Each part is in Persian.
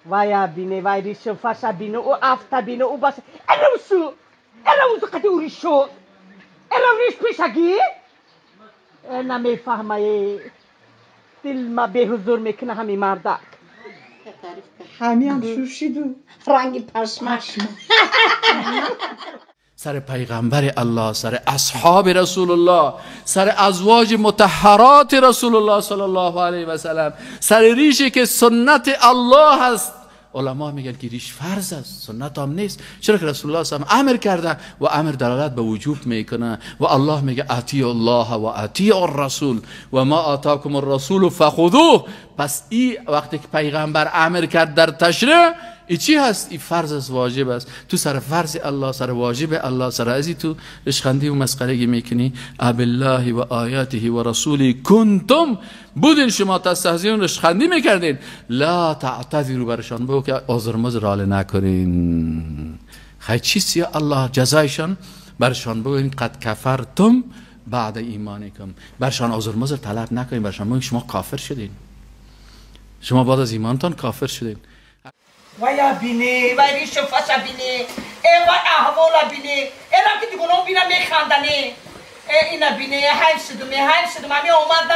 وای بینه وای ریشو فاشا بینه او افتا بینه او باشه الوسو الوسو قدی او ریشو ریش پیشگی نمیفهمه دل ما به حضور میکنه همی مردک همی هم شوشیدو رنگ پشمک سر پیغمبر الله، سر اصحاب رسول الله، سر ازواج مطهرات رسول الله صلی الله علیه و سلم، سر ریشی که سنت الله هست. علما میگن که ریش فرض است، سنت هم نیست. چرا که رسول الله صلی الله علیه و امر کرده و امر دلالت به وجوب میکنه و الله میگه اطیعوا الله و اطیعوا الرسول و ما آتاکم الرسول فخذوه. پس این وقتی که پیغمبر امر کرد در تشریع، ای چی هست؟ ای فرض است، واجب است. تو سر فرض الله، سر واجب الله، سر ازی تو رشخندی و مسخرگی میکنی. ابالله و آیاته و رسولی کنتم، بودین شما تستهزئون، رشخندی میکردین. لا تعتذروا، برشان بگو که عذر مزر حال نکنین. خیلی چیزی الله جزایشان، برشان بگو قد کفرتم بعد ایمانکم. برشان عذر مزر طلب نکنین، برشان بگو شما کافر شدین، شما بعد از ایمانتان کافر شدین. وای بینه وای ریشو فاشا بینه وای احوالا بینه اینا که دیگه اون بینه میخندنه اینا بینه هیم شدم همی اومد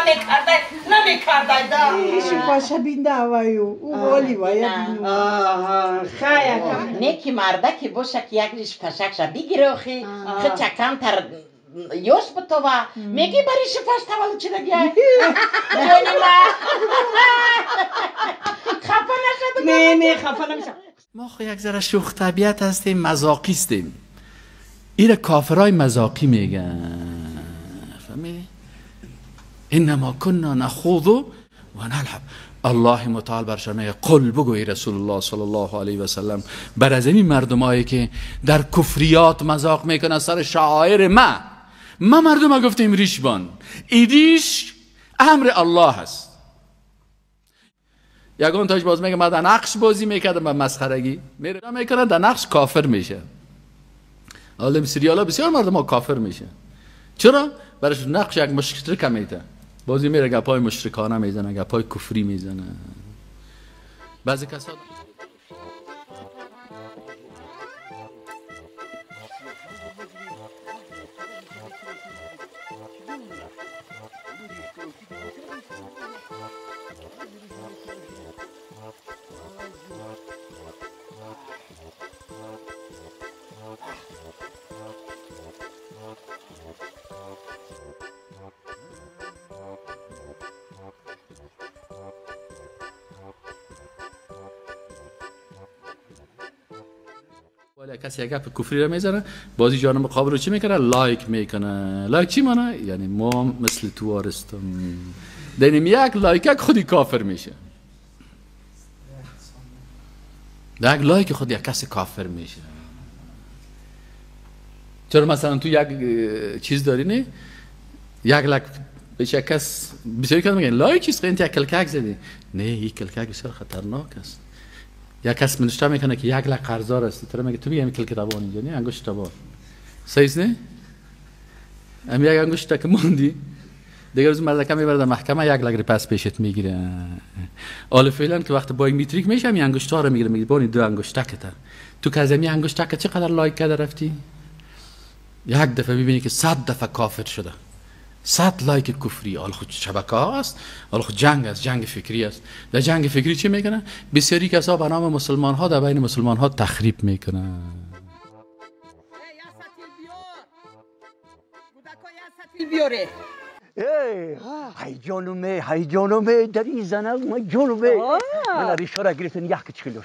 نمیکرده دا ریشو پاشا بینده وایو او والی وای بینو خیلی نیکی مرده که باشه که یک ریش پشک شد بگیره آخی خود چکم تر یوش بتو و میگی بریش پاش تولد چی دگیه نگونی خفه نشد نه خفه نمیشم. ما خو یک ذره شوخ طبیعت هستیم، مذاقیستیم. این کافرای مذاقی میگن، فهمیدی؟ انما كنا نخوض و نلعب. الله متعال برشان میگه قل بگوی رسول الله صلی الله علیه و سلم بر از این مردمایی که در کفریات مذاق میکنن سر شعائر ما مردم ها گفتیم ریش بان، ایدیش امر الله هست. یگان تاج باز میگه من در نقش بازی میکردم و مسخرگی میره میکنن، در نقش کافر میشه. حالا سریال ها بسیار مردم ها کافر میشه. چرا؟ برایش نقش یک مشرک میته، بازی میره گپای مشرکانه میزنه، گپای کفری میزنه. بعضی کسا ولی کسی یک گپ کفری رو میزنه، بازی جانب مقابل رو چی میکنه؟ لایک میکنه. لایک چی معنی؟ یعنی ما مثل تو هستم. دینیم یک لایک خودی کافر میشه. یک لایک خود یک کسی کافر میشه. چرا مثلا تو یک چیز داری نه؟ یک لایک بهش یک کس بسیاری کس میگن لایک چیست؟ اینت یک کلکک زدی. نه، این کلکک بسیار خطرناک است. یا کس منشته میکنه که یک لک قرضدار هستی، تو میگه تو بیا همین کلک تبان اینجا، نه انگشت تبان صحیح نه؟ هم یک انگشت که موندی دیگه روز مردکه میبره در محکمه یک لک پس پیشت میگیره. حالا فعلا که وقت بایومتریک میشه همین انگشت ها رو میگیره، میگه بانی دو انگشتک تو که از همین انگشتک چقدر لایک کرده رفتی؟ یک دفعه میبینی که 100 دفعه کافر شده، 100 لایک کفری. حالا خود شبکه ها است، حالا خود جنگ است، جنگ فکری است. در جنگ فکری چی میکنن؟ بسیاری کسا به نام مسلمان ها در بین مسلمان ها تخریب میکنن. های جانومه در این زنه من جانومه من ریشه را گرفتن یک کچکل شدم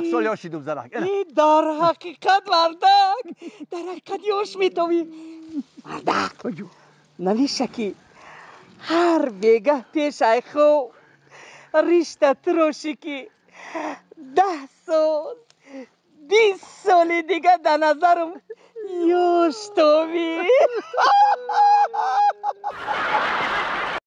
10 سال یا شدم زنک. در حقیقت مردک در حقیقت یوش میتوی مردک نمیشه که هر بیگه پیش خو رشته تروشی که 10 سال 20 سال دیگه در نظرم یوش توی